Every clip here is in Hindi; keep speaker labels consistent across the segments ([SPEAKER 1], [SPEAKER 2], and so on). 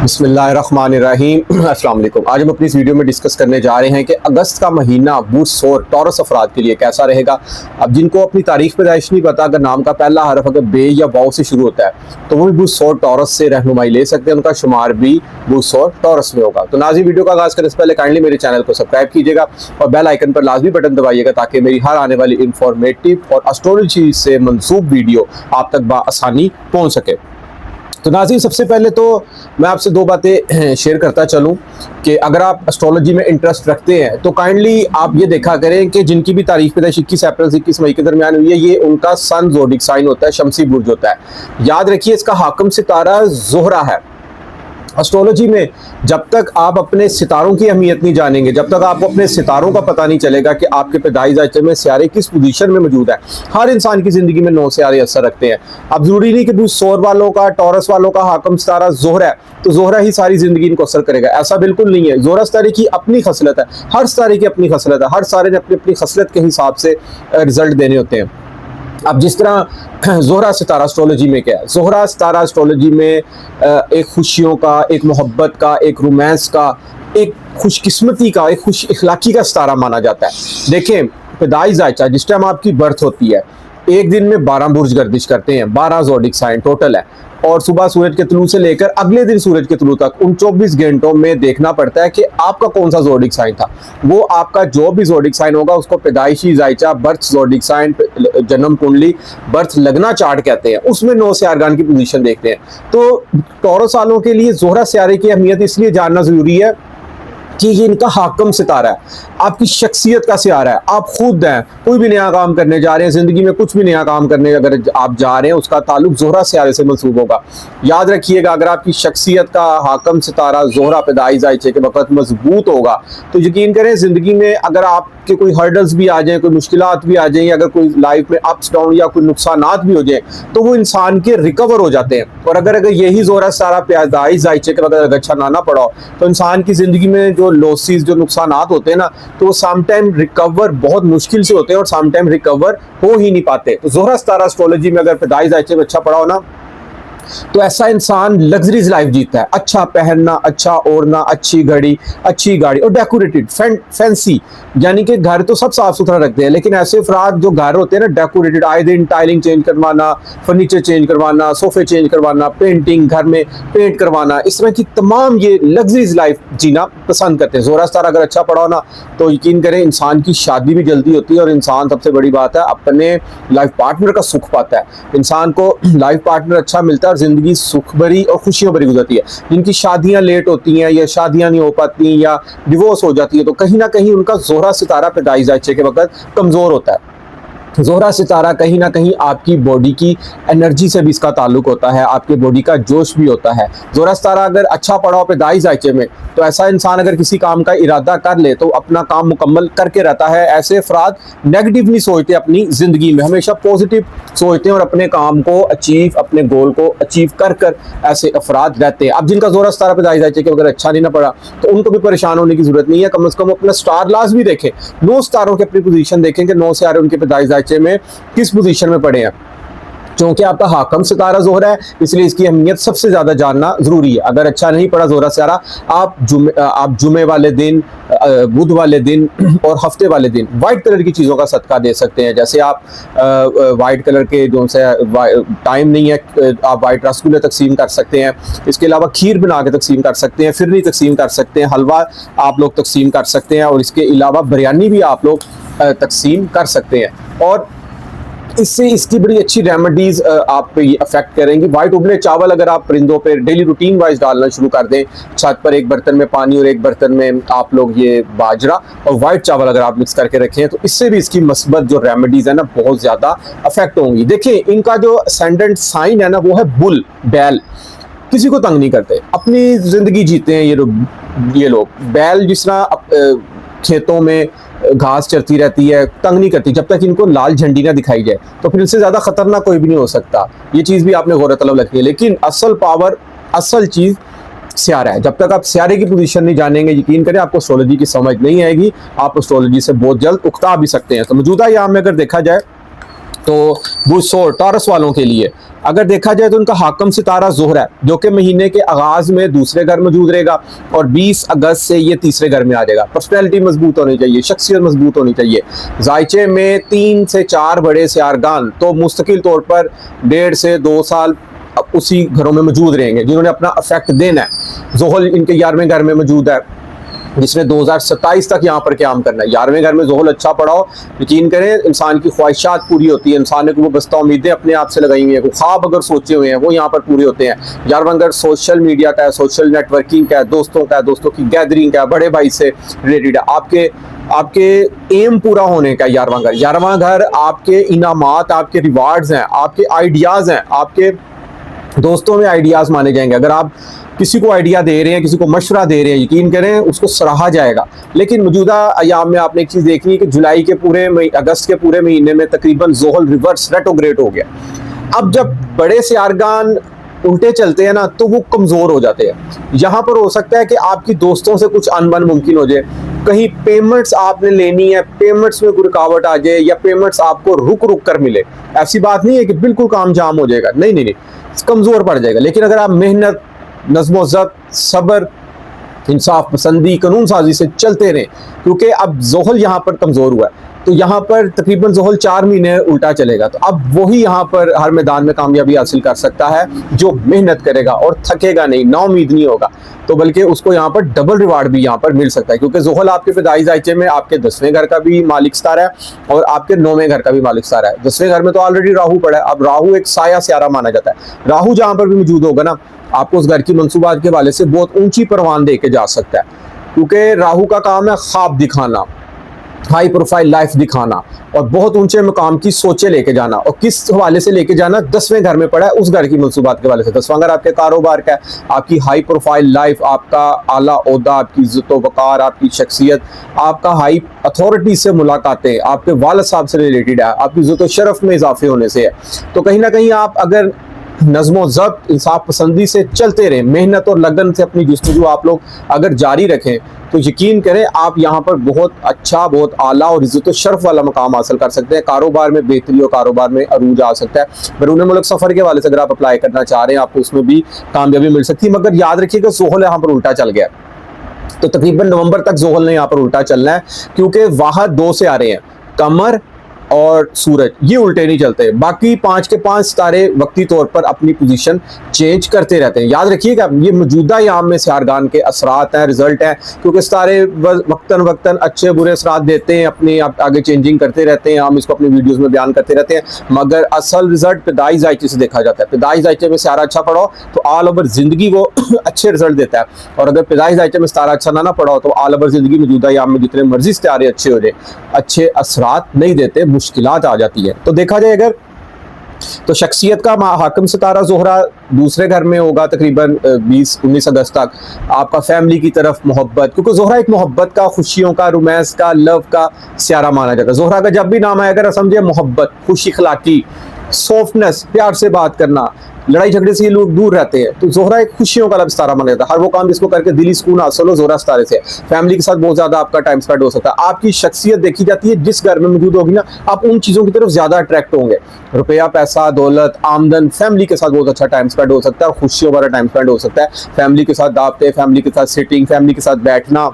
[SPEAKER 1] बिस्मिल्लाहिर्रहमानिर्रहीम अस्सलाम वालेकुम। आज हम अपनी इस वीडियो में डिस्कस करने जा रहे हैं कि अगस्त का महीना बूसोर टॉरस अफराद के लिए कैसा रहेगा। अब जिनको अपनी तारीख पैदाइश नहीं पता, अगर नाम का पहला हरफ अगर बे या वाव से शुरू होता है तो वो भी बूसोर टॉरस से रहनुमाई ले सकते हैं, उनका शुमार भी बूसोर टॉरस में होगा। तो नाज़रीन, वीडियो का आगाज़ करने से पहले काइंडली मेरे चैनल को सब्सक्राइब कीजिएगा और बेल आइकन पर लाजमी बटन दबाइएगा ताकि मेरी हर आने वाली इंफॉर्मेटिव और एस्ट्रोलॉजी से मंसूब वीडियो आप तक बआसानी पहुँच सके। तो नाज़रीन, सबसे पहले तो मैं आपसे दो बातें शेयर करता चलूं कि अगर आप एस्ट्रोलॉजी में इंटरेस्ट रखते हैं तो काइंडली आप ये देखा करें कि जिनकी भी तारीख पैदाइश 21 अप्रैल से 21 मई के दरमियान हुई है, ये उनका सन ज़ोडिक साइन होता है, शमसी बुर्ज होता है। याद रखिए, इसका हाकिम सितारा ज़ोहरा है। एस्ट्रोलॉजी में जब तक आप अपने सितारों की अहमियत नहीं जानेंगे, जब तक आपको अपने सितारों का पता नहीं चलेगा कि आपके पैदाइश जायचे में सियारे किस पोजीशन में मौजूद है। हर इंसान की ज़िंदगी में 9 सियारे असर रखते हैं। अब ज़रूरी नहीं कि बूसोर वालों का, टॉरस वालों का हाकिम सितारा ज़ोहरा है तो ज़ोहरा ही सारी ज़िंदगी इनको असर करेगा, ऐसा बिल्कुल नहीं है। ज़ोहरा सितारे की अपनी खसलत है, हर सितारे की अपनी खसलत है, हर सितारे ने अपनी अपनी खसलत के हिसाब से रिजल्ट देने होते हैं। अब जिस तरह ज़ोहरा सितारा एस्ट्रोलॉजी में क्या है, ज़ोहरा सितारा एस्ट्रोलॉजी में एक खुशियों का, एक मोहब्बत का, एक रोमांस का, एक खुशकिस्मती का, एक खुश इखलाकी का सितारा माना जाता है। देखें, पैदाइश जायचा जिस टाइम आपकी बर्थ होती है, एक दिन में 12 बुर्ज गर्दिश करते हैं, 12 ज़ोडिक साइन टोटल है, और सुबह सूरज के तुलू से लेकर अगले दिन सूरज के तुलू तक उन 24 घंटों में देखना पड़ता है कि आपका कौन सा ज़ोडिक साइन था। वो आपका जो भी ज़ोडिक साइन होगा उसको पैदाइशी जायचा, बर्थ ज़ोडिक साइन, जन्म कुंडली, बर्थ लगना चार्ट कहते हैं, उसमें 9 सियारगान की पोजीशन देखते हैं। तो टॉरस वालों के लिए ज़ोहरा सियारे की अहमियत इसलिए जानना ज़रूरी है कि ये इनका हाकिम सितारा है, आपकी शख्सियत का सितारा है। आप खुद हैं, कोई भी नया काम करने जा रहे हैं, ज़िंदगी में कुछ भी नया काम करने अगर आप जा रहे हैं, उसका ताल्लुक ज़ोहरा सितारे से मंसूब होगा। याद रखिएगा, अगर आपकी शख्सियत का हाकिम सितारा ज़ोहरा पैदाइश जायचे के वक्त मजबूत होगा तो यकीन करें ज़िंदगी में अगर आपके कोई हर्डल्स भी आ जाएँ, कोई मुश्किलात भी आ जाएँ, या अगर कोई लाइफ में अप्स डाउन या कोई नुकसानात भी हो जाए तो वो इंसान के रिकवर हो जाते हैं। और अगर यही ज़ोहरा सितारा पैदाइश जायचे के वक्त अगर अच्छा ना पड़ा तो इंसान की ज़िंदगी में जो लॉसेस, जो नुकसानात होते हैं ना, तो सम टाइम रिकवर बहुत मुश्किल से होते हैं और सम टाइम रिकवर हो ही नहीं पाते। तो ज़ोहरा सितारा एस्ट्रोलॉजी में अगर पैदाइश जायचे में अच्छा पड़ा हो ना, तो ऐसा इंसान लग्जरीज लाइफ जीता है। अच्छा पहनना, अच्छा ओढ़ना, अच्छी घड़ी, अच्छी गाड़ी और डेकोरेटेड फैंसी, यानी कि घर तो सब साफ सुथरा रखते हैं, लेकिन ऐसे अफराद जो घर होते हैं ना डेकोरेटेड, आए दिन टाइलिंग चेंज करवाना, फर्नीचर चेंज करवाना, सोफे चेंज करवाना, पेंटिंग, घर में पेंट करवाना, इस तरह की तमाम ये लग्जरीज लाइफ जीना पसंद करते हैं। ज़ोहरा सितारा अगर अच्छा पड़ा हो ना तो यकीन करें इंसान की शादी भी जल्दी होती है और इंसान, सबसे बड़ी बात है, अपने लाइफ पार्टनर का सुख पाता है। इंसान को लाइफ पार्टनर अच्छा मिलता है और ज़िंदगी सुख भरी और खुशियों भरी गुजरती है। जिनकी शादियां लेट होती हैं या शादियां नहीं हो पाती या डिवोर्स हो जाती है तो कहीं ना कहीं उनका ज़ोहरा सितारा पैदाइश जायचे के वक्त कमज़ोर होता है। ज़ोहरा सितारा कहीं ना कहीं आपकी बॉडी की एनर्जी से भी इसका ताल्लुक होता है, आपके बॉडी का जोश भी होता है। ज़ोहरा सितारा अगर अच्छा पड़ा हो पैदाइश जायचे में तो ऐसा इंसान अगर किसी काम का इरादा कर ले तो अपना काम मुकम्मल करके रहता है। ऐसे अफराद नेगेटिव नहीं सोचते, अपनी ज़िंदगी में हमेशा पॉजिटिव सोचते हैं और अपने काम को अचीव, अपने गोल को अचीव कर ऐसे अफराद रहते हैं। अब जिनका ज़ोहरा सितारा पैदाइश जायचे के अगर अच्छा नहीं ना पड़ा तो उनको भी परेशान होने की ज़रूरत नहीं है, कम से कम अपना स्टार लास भी देखें, 9 सितारों की अपनी पोजीशन देखें कि 9 सितारे उनके पैदाइश जायचे में किस पोजीशन में पड़े हैं। क्योंकि आपका हाकिम सितारा ज़ोहरा है इसलिए इसकी अहमियत सबसे ज़्यादा जानना ज़रूरी है। अगर अच्छा नहीं पड़ा ज़ोहरा सितारा, आप जुमे वाले दिन, बुध वाले दिन और हफ्ते वाले दिन वाइट कलर की चीज़ों का सदका दे सकते हैं। जैसे आप वाइट कलर के जो से टाइम नहीं है, आप वाइट रसगुल्ले तकसीम कर सकते हैं। इसके अलावा खीर बना के तकसीम कर सकते हैं, फिरनी तकसीम कर सकते हैं, हलवा आप लोग तकसीम कर सकते हैं और इसके अलावा बिरयानी भी आप लोग तकसीम कर सकते हैं। और इससे इसकी बड़ी अच्छी रेमेडीज आप पे ये अफेक्ट करेंगी। वाइट उबले चावल अगर आप परिंदों पे डेली रूटीन वाइज डालना शुरू कर दें, छत पर एक बर्तन में पानी और एक बर्तन में आप लोग ये बाजरा और वाइट चावल अगर आप मिक्स करके रखें तो इससे भी इसकी मस्बत जो रेमेडीज है ना बहुत ज़्यादा अफेक्ट होंगी। देखिए, इनका जो असेंडेंट साइन है ना वो है बुल, बैल। किसी को तंग नहीं करते, अपनी ज़िंदगी जीते हैं ये लोग। बैल जिस तरह खेतों में घास चरती रहती है, तंग नहीं करती जब तक इनको लाल झंडी ना दिखाई जाए, तो फिर इससे ज़्यादा खतरनाक कोई भी नहीं हो सकता। ये चीज़ भी आपने गौर तलब रखनी है। लेकिन असल पावर, असल चीज़ सियारा है। जब तक आप सियारे की पोजीशन नहीं जानेंगे, यकीन करें आपको एस्ट्रोलॉजी की समझ नहीं आएगी, आप एस्ट्रोलॉजी से बहुत जल्द उकता भी सकते हैं। तो मौजूदा याम में अगर देखा जाए तो बुसोर टॉरस वालों के लिए अगर देखा जाए तो उनका हाकम सितारा ज़ोहरा है, जो कि महीने के आगाज में दूसरे घर मौजूद रहेगा और 20 अगस्त से ये तीसरे घर में आ जाएगा। पर्सनैलिटी मजबूत होनी चाहिए, शख्सियत मजबूत होनी चाहिए। जायचे में 3 से 4 बड़े सियारगान तो मुस्तकिल तौर पर 1.5 से 2 साल उसी घरों में मौजूद रहेंगे जिन्होंने अपना अफेक्ट देना है। ज़ोहल इनके 11वें घर में मौजूद है, जिसने 2027 तक यहाँ पर क्याम करना है। 11वें घर में ज़ोहल अच्छा पड़ा हो, यकीन करें इंसान की ख्वाहिशात पूरी होती है। इंसान ने को वो बस्ता उम्मीदें अपने आप से लगाई हुई हैं, ख्वाब अगर सोचे हुए हैं वो यहाँ पर पूरे होते हैं। 11वां घर सोशल मीडिया का है, सोशल नेटवर्किंग का है, दोस्तों का है, दोस्तों की गैदरिंग का है, बड़े भाई से रिलेटेड है, आपके एम पूरा होने का। 11वां घर 11वां घर आपके इनामात, आपके रिवार्ड्स हैं, आपके आइडियाज़ हैं, आपके दोस्तों में आइडियाज़ माने जाएंगे। अगर आप किसी को आइडिया दे रहे हैं, किसी को मशवरा दे रहे हैं, यकीन करें उसको सराहा जाएगा। लेकिन मौजूदा अयाम में आपने एक चीज़ देखनी है कि जुलाई के अगस्त के पूरे महीने में तकरीबन ज़ोहल रिवर्स रेट्रोग्रेड हो गया। अब जब बड़े सियारगान उल्टे चलते हैं ना तो वो कमज़ोर हो जाते हैं। यहाँ पर हो सकता है कि आपकी दोस्तों से कुछ अनबन मुमकिन हो जाए, कहीं पेमेंट्स आपने लेनी है, पेमेंट्स में कोई रुकावट आ जाए या पेमेंट्स आपको रुक रुक कर मिले। ऐसी बात नहीं है कि बिल्कुल काम जाम हो जाएगा, नहीं नहीं नहीं, कमज़ोर पड़ जाएगा। लेकिन अगर आप मेहनत, नज़्म ज़ब्त, सब्र, इंसाफ पसंदी, कानून साजी से चलते रहें, क्योंकि अब ज़ोहल यहाँ पर कमज़ोर हुआ है तो यहाँ पर तकरीबन ज़ोहल 4 महीने उल्टा चलेगा। तो अब वही यहाँ पर हर मैदान में कामयाबी हासिल कर सकता है जो मेहनत करेगा और थकेगा नहीं, नाउमीद नहीं होगा, तो बल्कि उसको यहाँ पर डबल रिवार्ड भी यहाँ पर मिल सकता है। क्योंकि ज़ोहल आपके फिदाई जायचे में आपके 10वें घर का भी मालिक सितारा है और आपके 9वें घर का भी मालिक सितारा है। 10वें घर में तो ऑलरेडी राहू पड़ा है, अब राहू एक साया सियारा माना जाता है। राहू जहाँ पर भी मौजूद होगा ना, आपको उस घर की मंसूबात के हवाले से बहुत ऊंची परवान दे के जा सकता है। क्योंकि राहू का काम है ख्वाब दिखाना, हाई प्रोफाइल लाइफ दिखाना और बहुत ऊंचे मुकाम की सोचें लेके जाना। और किस हवाले से लेके जाना, 10वें घर में पड़ा है उस घर की मंसूबात के हवाले से। 10वां घर आपके कारोबार का है, आपकी हाई प्रोफाइल लाइफ, आपका आला ओहदा, आपकी इज्जत व वक़ार, आपकी शख्सियत, आपका हाई अथॉरिटी से मुलाकातें, आपके वालिद साहब से रिलेटेड है, आपकी इज्जत व शरफ में इजाफे होने से है। तो कहीं ना कहीं आप अगर नज़्म ज़ब्त, इंसाफ पसंदी से चलते रहें, मेहनत और लगन से अपनी जुस्तजू आप लोग अगर जारी रखें तो यकीन करें आप यहाँ पर बहुत अच्छा, बहुत आला और इज्जत शर्फ वाला मकाम हासिल कर सकते हैं। कारोबार में बेहतरी और कारोबार में अरूज आ सकता है। बैरून मुल्क सफ़र के हवाले से अगर आप अप्लाई करना चाह रहे हैं आपको उसमें भी कामयाबी मिल सकती है। मगर याद रखिएगा ज़ोहल यहाँ पर उल्टा चल गया, तो तकरीबन नवंबर तक ज़ोहल ने यहाँ पर उल्टा चलना है, क्योंकि वाहद 2 से आ रहे हैं, कमर और सूरज, ये उल्टे नहीं चलते। बाकी 5 के 5 सितारे वक्ती तौर पर अपनी पोजीशन चेंज करते रहते हैं। याद रखिएगा ये मौजूदा याम में सियारगान के असरात हैं, रिजल्ट हैं, क्योंकि सितारे वक्तन वक्तन अच्छे बुरे असरात देते हैं, अपने आगे चेंजिंग करते रहते हैं, हम इसको अपनी वीडियोज़ में बयान करते रहते हैं। मगर असल रिजल्ट पिदाई जायचे से देखा जाता है। पिदाई जायचे में सितारा अच्छा पड़ा हो तो ऑल ओवर ज़िंदगी वो अच्छे रिजल्ट देता है, और अगर पिदाई जायचे में सितारा अच्छा ना पड़ा हो तो ऑल ओवर ज़िंदगी मौजूदा याम में जितने मर्जी सितारे अच्छे हो जाए, अच्छे असरात नहीं देते, मुश्किलात आ जाती है। तो देखा जाए अगर तो शख्सियत का हाकिम सितारा ज़ोहरा दूसरे घर में होगा तकरीबन 20-19 अगस्त तक। आपका फैमिली की तरफ मोहब्बत, क्योंकि ज़ोहरा एक मोहब्बत का, खुशियों का, रोमांस का, लव का सियारा माना जाता है। ज़ोहरा का जब भी नाम आएगा समझिए मोहब्बत, खुश अखलाकी, सॉफ्टनेस, प्यार से बात करना, लड़ाई झगड़े से ये लोग दूर रहते हैं। तो ज़ोहरा एक खुशियों का सितारा माना जाता है। हर वो काम जिसको करके दिली सुकून हासिल हो, ज़ोहरा सितारे से। फैमिली के साथ बहुत ज़्यादा आपका टाइम स्पेंड हो सकता है। आपकी शख्सियत देखी जाती है, जिस घर में मौजूद होगी ना आप उन चीज़ों की तरफ ज़्यादा अट्रैक्ट होंगे। रुपया, पैसा, दौलत, आमदन, फैमिली के साथ बहुत अच्छा टाइम स्पेंड हो सकता है और खुशियों वाला टाइम स्पेंड हो सकता है। फैमिली के साथ दावतें, फैमिली के साथ सिटिंग, फैमिली के साथ बैठना,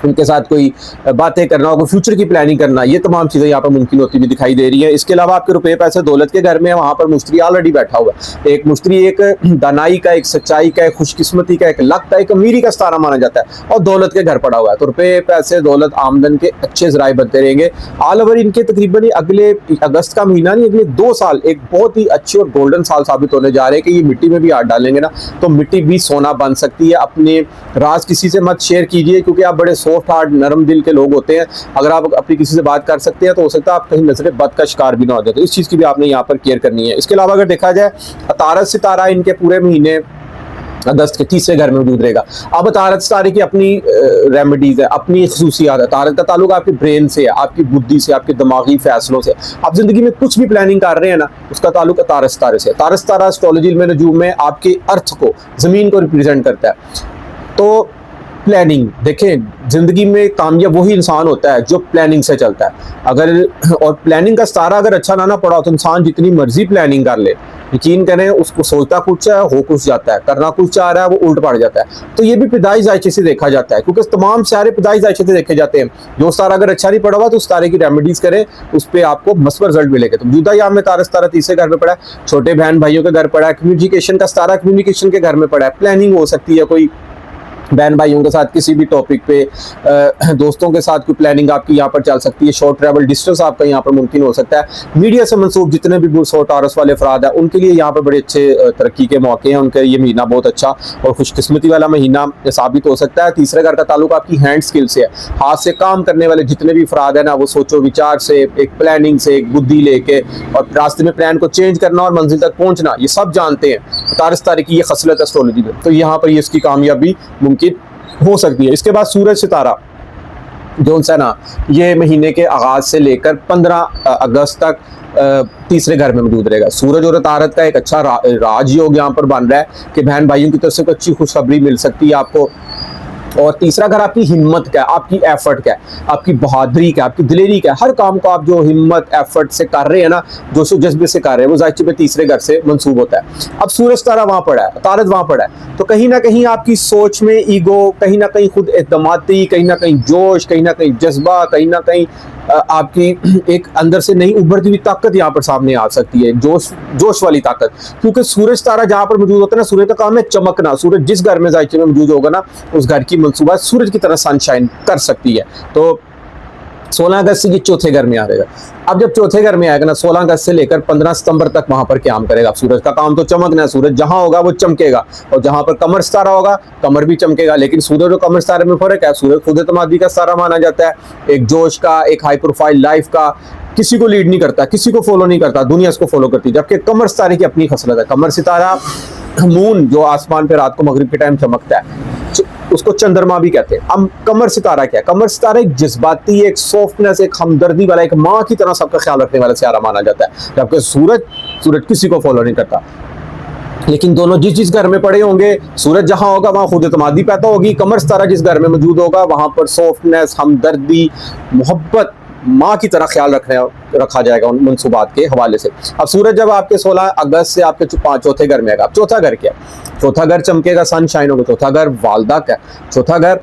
[SPEAKER 1] उनके साथ कोई बातें करना, कोई फ्यूचर की प्लानिंग करना, ये तमाम चीज़ें यहाँ पर मुमकिन होती हुई दिखाई दे रही है। इसके अलावा आपके रुपये, पैसे, दौलत के घर में वहाँ पर मुश्तरी ऑलरेडी बैठा हुआ है। एक मुश्तरी एक दानाई का, एक सच्चाई का, एक खुशकिस्मती का, एक लक का, एक अमीरी का सितारा माना जाता है और दौलत के घर पड़ा हुआ है। तो रुपये, पैसे, दौलत, आमदन के अच्छे ज़राए बनते रहेंगे। ऑल ओवर इनके तकरीबन अगले अगस्त का महीना नहीं, अगले 2 साल एक बहुत ही अच्छे और गोल्डन साल साबित होने जा रहे हैं कि ये मिट्टी में भी हाथ डालेंगे ना तो मिट्टी भी सोना बन सकती है। अपने राज किसी से मत शेयर कीजिए, क्योंकि आप बड़े सॉफ्ट हार्ट, नरम दिल के लोग होते हैं। अगर आप अपनी किसी से बात कर सकते हैं तो हो सकता है आप कहीं नजर बद का शिकार भी ना हो जाए। तो इस चीज़ की भी आपने यहाँ पर केयर करनी है। इसके अलावा अगर देखा जाए अतारत सितारा इनके पूरे महीने अगस्त के तीसरे घर में मौजूद रहेगा। अब तारत सितारे की अपनी रेमेडीज है, अपनी खसूसियात है। तारत का ताल्लुक आपके ब्रेन से है, आपकी बुद्धि से, आपके दिमागी फैसलों से। आप जिंदगी में कुछ भी प्लानिंग कर रहे हैं ना उसका ताल्लुक तारत सितारे से। तारत सितारा एस्ट्रोलॉजी में, नजूम में आपके अर्थ को, जमीन को रिप्रेजेंट करता है। तो प्लानिंग, देखें जिंदगी में कामयाब वही इंसान होता है जो प्लानिंग से चलता है। अगर और प्लानिंग का सितारा अगर अच्छा ना पड़ा तो इंसान जितनी मर्जी प्लानिंग कर ले, यकीन करें उसको सोचता कुछ है, हो कुछ जाता है, करना कुछ चाह रहा है, वो उल्ट पड़ जाता है। तो ये भी पिदाई जायचे से देखा जाता है, क्योंकि तमाम सारे पिदाई जायचे से देखे जाते हैं। जो सितारा अगर अच्छा नहीं पड़ा हुआ तो उस तारे की रेमेडीज करें, उस पर आपको मस्बर रिजल्ट मिलेगा। तो जुदा यहाँ में तारा तीसरे घर में पड़ा है, छोटे बहन भाइयों के घर पड़ा है, कम्युनिकेशन का सितारा कम्युनिकेशन के घर में पड़ा है। प्लानिंग हो सकती है, कोई बहन भाइयों के साथ किसी भी टॉपिक पे, दोस्तों के साथ कोई प्लानिंग आपकी यहाँ पर चल सकती है। शॉर्ट ट्रैवल डिस्टेंस आपका यहाँ पर मुमकिन हो सकता है। मीडिया से मंसूब जितने भी बुर्स और टॉरस वाले अफराद हैं उनके लिए यहाँ पर बड़े अच्छे तरक्की के मौके हैं। उनके ये महीना बहुत अच्छा और खुशकिस्मती वाला महीना साबित हो सकता है। तीसरे घर का ताल्लुक आपकी हैंड स्किल से है, हाथ से काम करने वाले जितने भी अफराद हैं ना, वो सोचो विचार से, एक प्लानिंग से, एक बुद्धि लेके और रास्ते में प्लान को चेंज करना और मंजिल तक पहुँचना, ये सब जानते हैं। तारस तारे की ये खसलत एस्ट्रोलॉजी में, तो यहाँ पर ये इसकी कामयाबी मुमकिन हो सकती है। इसके बाद सूरज सितारा जो है ना, ये महीने के आगाज से लेकर 15 अगस्त तक तीसरे घर में मौजूद रहेगा। सूरज और तारत का एक अच्छा राजयोग यहाँ पर बन रहा है कि बहन भाइयों की तरफ से अच्छी खुशखबरी मिल सकती है आपको। और तीसरा घर आपकी हिम्मत का है, आपकी एफर्ट का है, आपकी बहादुरी का, आपकी दिलेरी का है। हर काम को आप जो हिम्मत एफर्ट से कर रहे हैं ना, जोश जज्बे से कर रहे हैं, वो जाहिर में तीसरे घर से मंसूब होता है। अब सूरज तारा वहां पड़ा है, तारत वहां पड़ा है, तो कहीं ना कहीं आपकी सोच में ईगो, कहीं ना कहीं खुद एतमादी, कहीं ना कहीं जोश, कहीं ना कहीं जज्बा, कहीं ना कहीं आपकी एक अंदर से नई उभरती हुई ताकत यहाँ पर सामने आ सकती है, जोश वाली ताकत। क्योंकि सूरज तारा जहाँ पर मौजूद होता है ना, सूरज का काम है चमकना। सूरज जिस घर में जायचे में मौजूद होगा ना, उस घर की मंसूबा सूरज की तरह सनशाइन कर सकती है। तो 16 अगस्त से ये चौथे घर में आ जाएगा। अब जब चौथे घर में आएगा ना, 16 अगस्त से लेकर 15 सितंबर तक वहां पर क्या करेगा। सूरज का काम तो चमकना, सूरज जहां होगा वो चमकेगा, और जहां पर कमर सितारा होगा कमर भी चमकेगा। लेकिन सूरज और कमर सितारे में फर्क है, सूरज खुद एतमादी का सितारा माना जाता है, एक जोश का, एक हाई प्रोफाइल लाइफ का, किसी को लीड नहीं करता, किसी को फॉलो नहीं करता, दुनिया इसको फॉलो करती है। जबकि कमर सितारे की अपनी खसलत है। कमर सितारा मून जो आसमान पे रात को मगरिब के टाइम चमकता है, उसको चंद्रमा भी कहते हैं। अब कमर सितारा क्या है? कमर सितारा एक जज्बाती, एक सॉफ्टनेस, एक हमदर्दी वाला, एक माँ की तरह सबका ख्याल रखने वाला सितारा माना जाता है। जबकि सूरज किसी को फॉलो नहीं करता। लेकिन दोनों जिस घर में पड़े होंगे, सूरज जहां होगा वहां खुद एतमादी पैदा होगी, कमर सितारा जिस घर में मौजूद होगा वहां पर सॉफ्टनेस, हमदर्दी, मोहब्बत, माँ की तरह ख्याल रखा जाएगा उन मनसूबात के हवाले से। अब सूरज जब आपके 16 अगस्त से आपके चौथे घर में आएगा। अब चौथा घर क्या है? चौथा घर चमकेगा, सनशाइन होगा। चौथा घर वालदा का है, चौथा घर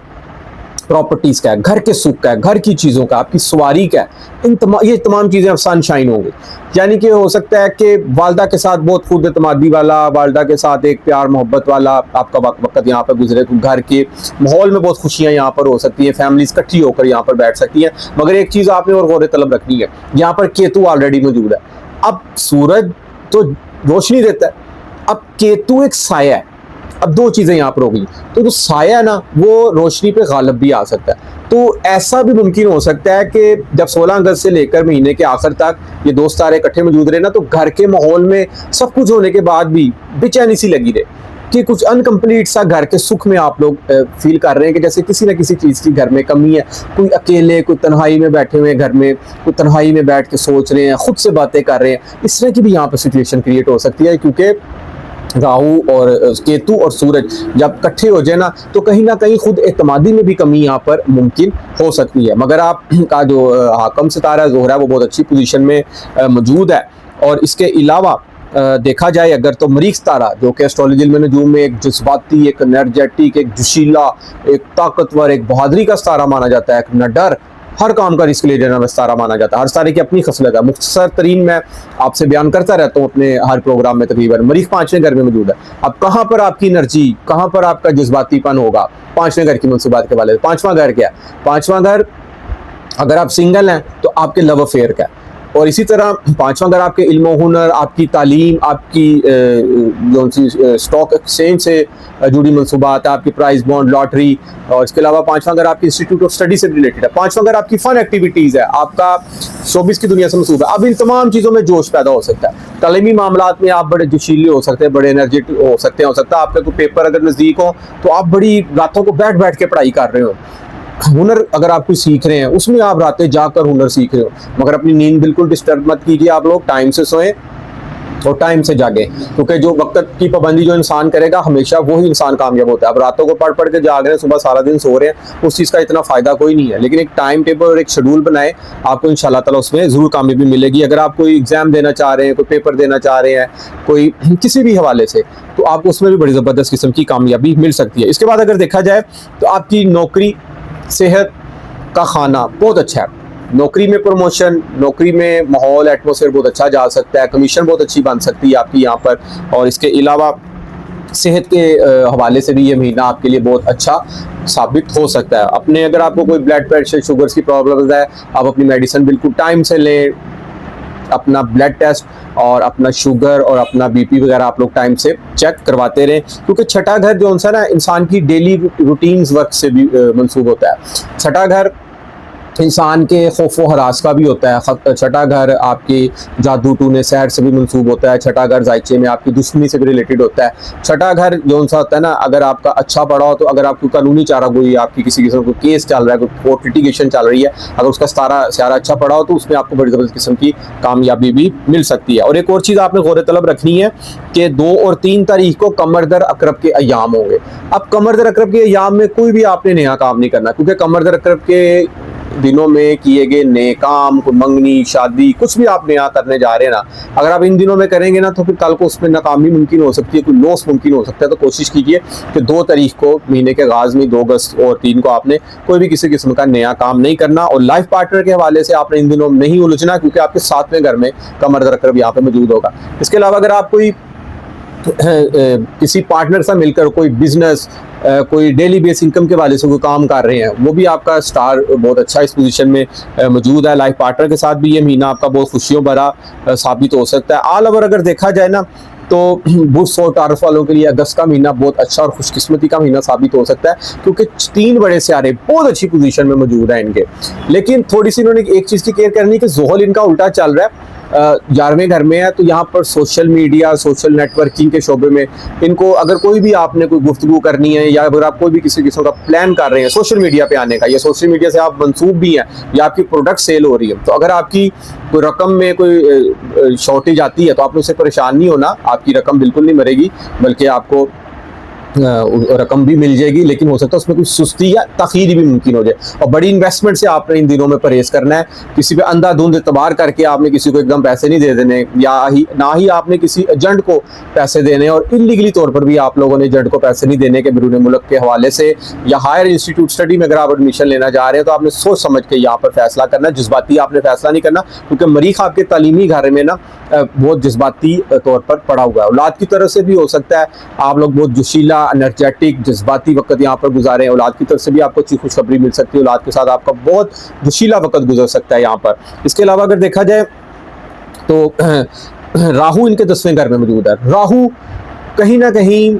[SPEAKER 1] प्रॉपर्टीज का है, घर के सुख का है, घर की चीजों का, आपकी सवारी का है। ये तमाम चीजें अब सनशाइन होंगी। यानी कि हो सकता है कि वालदा के साथ बहुत खुद एतमादी वाला, वालदा के साथ एक प्यार मोहब्बत वाला आपका वक्त यहाँ पर गुजरे। तो घर के माहौल में बहुत खुशियाँ यहाँ पर हो सकती हैं, फैमिलीज इकट्ठी होकर यहाँ पर बैठ सकती हैं। मगर एक चीज़ आपने और गौर तलब रखनी है, यहाँ पर केतु ऑलरेडी मौजूद है। अब सूरज तो रोशनी देता है, अब केतु एक साया है। अब दो चीजें यहाँ पर हो गई, तो जो साया है ना वो रोशनी पे गालिब भी आ सकता है। तो ऐसा भी मुमकिन हो सकता है कि जब 16 अगस्त से लेकर महीने के आखिर तक ये दोस्त तारे इकट्ठे मौजूद रहे ना, तो घर के माहौल में सब कुछ होने के बाद भी बेचैनी सी लगी रहे कि कुछ अनकम्प्लीट सा घर के सुख में आप लोग फील कर रहे हैं कि जैसे किसी ना किसी चीज़ की घर में कमी है। कोई अकेले, कोई तन्हाई में बैठे हुए हैं घर में, कोई तन्हाई में बैठ के सोच रहे हैं, खुद से बातें कर रहे हैं। इस तरह की भी यहाँ पर सिचुएशन क्रिएट हो सकती है, क्योंकि राहु और केतु और सूरज जब इकट्ठे हो जाए ना, तो कहीं ना कहीं खुद एतमादी में भी कमी यहाँ पर मुमकिन हो सकती है। मगर आपका जो हाकम सितारा ज़ोहरा वो बहुत अच्छी पोजीशन में मौजूद है। और इसके अलावा देखा जाए अगर तो मरीख सितारा जो कि एस्ट्रोलॉजी में नजूम में एक जज्बाती, एक एनर्जेटिक, एक जोशीला, एक ताकतवर, एक बहादुरी का सितारा माना जाता है, एक निडर, हर काम का रिस्क ले लेने वाला सितारा माना जाता है। हर सितारे की अपनी खसलत है। मुख्तसर तरीन मैं आपसे बयान करता रहता हूँ अपने हर प्रोग्राम में तकरीबन। मरीख 5वें घर में मौजूद है। अब कहाँ पर आपकी एनर्जी, कहाँ पर आपका जज्बातीपन होगा? 5वें घर की मनसूबात के वाले। 5वां घर क्या है? 5वां घर अगर आप सिंगल हैं तो आपके लव अफेयर का है। और इसी तरह 5वां घर आपके इल्म हुनर, आपकी तालीम, आपकी जो सी स्टॉक एक्सचेंज से जुड़ी मनसूबात, आपकी प्राइज बॉन्ड, लॉटरी। और इसके अलावा 5वां घर आपकी इंस्टीट्यूट ऑफ स्टडी से रिलेटेड है। 5वां घर आपकी फन एक्टिविटीज़ है, आपका शोबिस की दुनिया से मनसूब है। अब इन तमाम चीज़ों में जोश पैदा हो सकता है। तालीमी मामलात में आप बड़े जोशीले हो सकते हैं, बड़े एनर्जेटिक हो सकते हैं। हो सकता है आपका कोई पेपर अगर नज़दीक हो तो आप बड़ी रातों को बैठ के पढ़ाई कर रहे हो। हुनर अगर आप कुछ सीख रहे हैं उसमें आप रातें जाकर हुनर सीख रहे हो। मगर अपनी नींद बिल्कुल डिस्टर्ब मत कीजिए। आप लोग टाइम से सोएं, और टाइम से जागे, क्योंकि जो वक्त की पाबंदी जो इंसान करेगा हमेशा वही इंसान कामयाब होता है। अब रातों को पढ़ के जाग रहे हैं, सुबह सारा दिन सो रहे हैं, उस चीज़ का इतना फ़ायदा कोई नहीं है। लेकिन एक टाइम टेबल और एक शेड्यूल बनाए, आपको इंशाल्लाह ताला उसमें ज़रूर कामयाबी मिलेगी। अगर आप कोई एग्ज़ाम देना चाह रहे हैं, कोई पेपर देना चाह रहे हैं, कोई किसी भी हवाले से, तो आपको उसमें भी बड़ी ज़बरदस्त किस्म की कामयाबी मिल सकती है। इसके बाद अगर देखा जाए तो आपकी नौकरी, सेहत का खाना बहुत अच्छा है। नौकरी में प्रमोशन, नौकरी में माहौल, एटमॉस्फेयर बहुत अच्छा जा सकता है, कमीशन बहुत अच्छी बन सकती है आपकी यहाँ पर। और इसके अलावा सेहत के हवाले से भी ये महीना आपके लिए बहुत अच्छा साबित हो सकता है। अपने अगर आपको कोई ब्लड प्रेशर, शुगर्स की प्रॉब्लम है, आप अपनी मेडिसिन बिल्कुल टाइम से लें, अपना ब्लड टेस्ट और अपना शुगर और अपना बीपी वगैरह आप लोग टाइम से चेक करवाते रहें, क्योंकि छठा घर जो सा ना इंसान की डेली रूटीन्स वर्क से भी मंसूब होता है। छठा घर इंसान के खौफ व हरास का भी होता है। छठा घर आपकी जादू टूने सैर से भी मंसूब होता है। छठा घर जायचे में आपकी दुश्मनी से भी रिलेटेड होता है। छठा घर जो सा होता है ना, अगर आपका अच्छा पड़ा हो तो अगर आपकी कानूनी चारागोई, आपकी किसी किस्म का केस चल रहा है, कोई कोर्ट लिटिगेशन चल रही है, अगर उसका सारा अच्छा पड़ा हो तो उसमें आपको बड़ी ज़बरदस्त किस्म की कामयाबी भी मिल सकती है। और एक और चीज़ आपने गौर तलब रखनी है कि 2 और 3 तारीख को कमर दर अकरब के अयाम होंगे। अब कमर दर अकरब के अयाम में कोई भी आपने नया काम नहीं करना, क्योंकि कमर दर अकरब के दिनों में किए गए नए काम, कोई मंगनी, शादी, कुछ भी आप नया करने जा रहे हैं ना, अगर आप इन दिनों में करेंगे ना तो फिर कल को उसमें नाकामी मुमकिन हो सकती है, कोई लॉस मुमकिन हो सकता है। तो कोशिश कीजिए कि 2 तारीख को महीने के आगाज़ में 2 अगस्त और 3 को आपने कोई भी किसी किस्म का नया काम नहीं करना। और लाइफ पार्टनर के हवाले से आपने इन दिनों में नहीं उलझना, क्योंकि आपके साथ में घर में कमर दर अकरब यहाँ पे मौजूद होगा। इसके अलावा अगर आप कोई किसी पार्टनर से मिलकर कोई बिजनेस, कोई डेली बेस इनकम के वाले से कोई काम कर रहे हैं, वो भी आपका स्टार बहुत अच्छा इस पोजीशन में मौजूद है। लाइफ पार्टनर के साथ भी ये महीना आपका बहुत खुशियों भरा साबित हो सकता है। ऑल ओवर अगर देखा जाए ना तो बुर्स और टारस वालों के लिए अगस्त का महीना बहुत अच्छा और खुशकिस्मती का महीना साबित हो सकता है, क्योंकि 3 बड़े सितारे बहुत अच्छी पोजीशन में मौजूद हैं इनके। लेकिन थोड़ी सी इन्होंने एक चीज़ की केयर करनी कि जोहल इनका उल्टा चल रहा है, 11वें घर में है, तो यहाँ पर सोशल मीडिया, सोशल नेटवर्किंग के शोबे में इनको अगर कोई भी आपने कोई गुफ्तगू करनी है, या अगर आप कोई भी किसी किस्म का प्लान कर रहे हैं सोशल मीडिया पे आने का, या सोशल मीडिया से आप मंसूब भी हैं, या आपकी प्रोडक्ट सेल हो रही है, तो अगर आपकी कोई रकम में कोई शॉर्टेज आती है तो आपने उससे परेशान नहीं होना। आपकी रकम बिल्कुल नहीं मरेगी, बल्कि आपको रकम भी मिल जाएगी, लेकिन हो सकता है उसमें कुछ सुस्ती या तखीर भी मुमकिन हो जाए। और बड़ी इन्वेस्टमेंट से आपने इन दिनों में परहेज करना है। किसी पे अंधाधुंध एतबार करके आपने किसी को एकदम पैसे नहीं दे देने, ना ही आपने किसी एजेंट को पैसे देने, और इलीगली तौर पर भी आप लोगों ने एजेंट को पैसे नहीं देने के बैरून मुल्क के हवाले से। या हायर इंस्टीट्यूट स्टडी में अगर आप एडमिशन लेना जा रहे हैं तो आपने सोच समझ के यहाँ पर फैसला करना है, जज्बाती आपने फैसला नहीं करना, क्योंकि मरीख आपके तालीमी घर में ना बहुत जज्बाती तौर पर पड़ा हुआ है। औलाद की तरफ से भी हो सकता है आप लोग बहुत जोशीला, एनर्जेटिक, जज्बाती वक्त यहाँ पर गुजारें। औलाद की तरफ से भी आपको अच्छी खुशखबरी मिल सकती है, औलाद के साथ आपका बहुत जोशीला वक्त गुजर सकता है यहाँ पर। इसके अलावा अगर देखा जाए तो राहु इनके 10वें घर में मौजूद है। राहु कहीं ना कहीं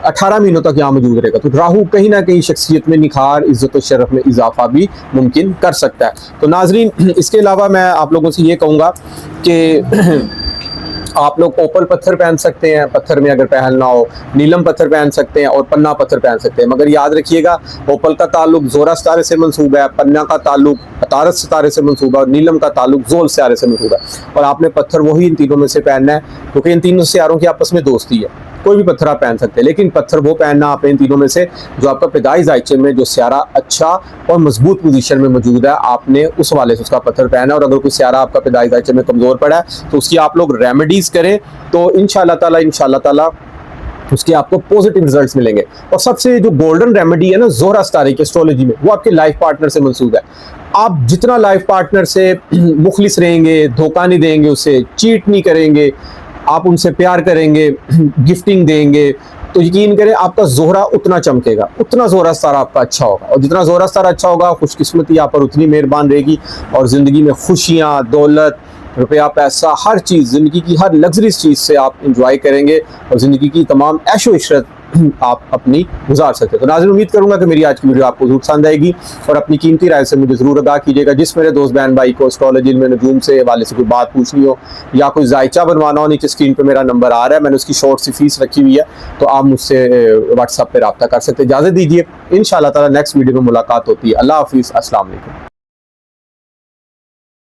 [SPEAKER 1] 18 महीनों तक यहाँ मौजूद रहेगा, तो राहु कहीं ना कहीं शख्सियत में निखार, इज्जत और शरफ में इजाफा भी मुमकिन कर सकता है। तो नाजरीन, इसके अलावा मैं आप लोगों से ये कहूँगा कि आप लोग ओपल पत्थर पहन सकते हैं, पत्थर में अगर पहनना हो, नीलम पत्थर पहन सकते हैं और पन्ना पत्थर पहन सकते हैं। मगर याद रखिएगा, ओपल का ताल्लुक जोरा सितारे से मंसूब है, पन्ना का ताल्लुक अतारत सितारे से मंसूब है, और नीलम का ताल्लुक जोल सितारे से मंसूब है। और आपने पत्थर वही इन तीनों में से पहनना है, क्योंकि इन तीनों सितारों की आपस में दोस्ती है। कोई भी पत्थर आप पहन सकते हैं, लेकिन पत्थर वो पहनना आपने इन तीनों में से जो आपका पैदाइश जायचे में जो सियारा अच्छा और मजबूत पोजीशन में मौजूद है, आपने उस वाले से उसका पत्थर पहना। और अगर कोई सियारा आपका पैदाइश जायचे में कमज़ोर पड़ा है तो उसकी आप लोग रेमेडीज़ करें, तो इंशाल्लाह ताला उसके आपको पॉजिटिव रिजल्ट्स मिलेंगे। और सबसे जो गोल्डन रेमेडी है ना जोहरा सितारे की एस्ट्रोलॉजी में, वो आपके लाइफ पार्टनर से मंसूब है। आप जितना लाइफ पार्टनर से मुखलिस रहेंगे, धोखा नहीं देंगे, उससे चीट नहीं करेंगे, आप उनसे प्यार करेंगे, गिफ्टिंग देंगे, तो यकीन करें आपका जोहरा उतना चमकेगा, उतना जोहरा सितारा आपका अच्छा होगा। और जितना जोहरा सितारा अच्छा होगा, खुशकिस्मती आप पर उतनी मेहरबान रहेगी, और ज़िंदगी में खुशियाँ, दौलत, रुपया, पैसा, हर चीज़, ज़िंदगी की हर लग्जरीज चीज़ से आप इंजॉय करेंगे, और ज़िंदगी की तमाम ऐशो इशरत आप अपनी गुजार सकते हैं। तो नाज़रीन, उम्मीद करूंगा कि मेरी आज की वीडियो आपको जरूर पसंद आएगी, और अपनी कीमती राय से मुझे ज़रूर आगाह कीजिएगा। जिस मेरे दोस्त बहन भाई को एस्ट्रोलॉजी में नजूम से हवाले से कोई बात पूछनी हो या कोई जायचा बनवाना हो, नीचे स्क्रीन पर मेरा नंबर आ रहा है, मैंने उसकी शॉर्ट सी फीस रखी हुई है, तो आप मुझसे व्हाट्सएप पर रब्ता कर सकते हैं। इजाज़त दीजिए, इंशाअल्लाह ताला नेक्स्ट वीडियो में मुलाकात होती है। अल्लाह हाफिज़, अस्सलाम वालेकुम।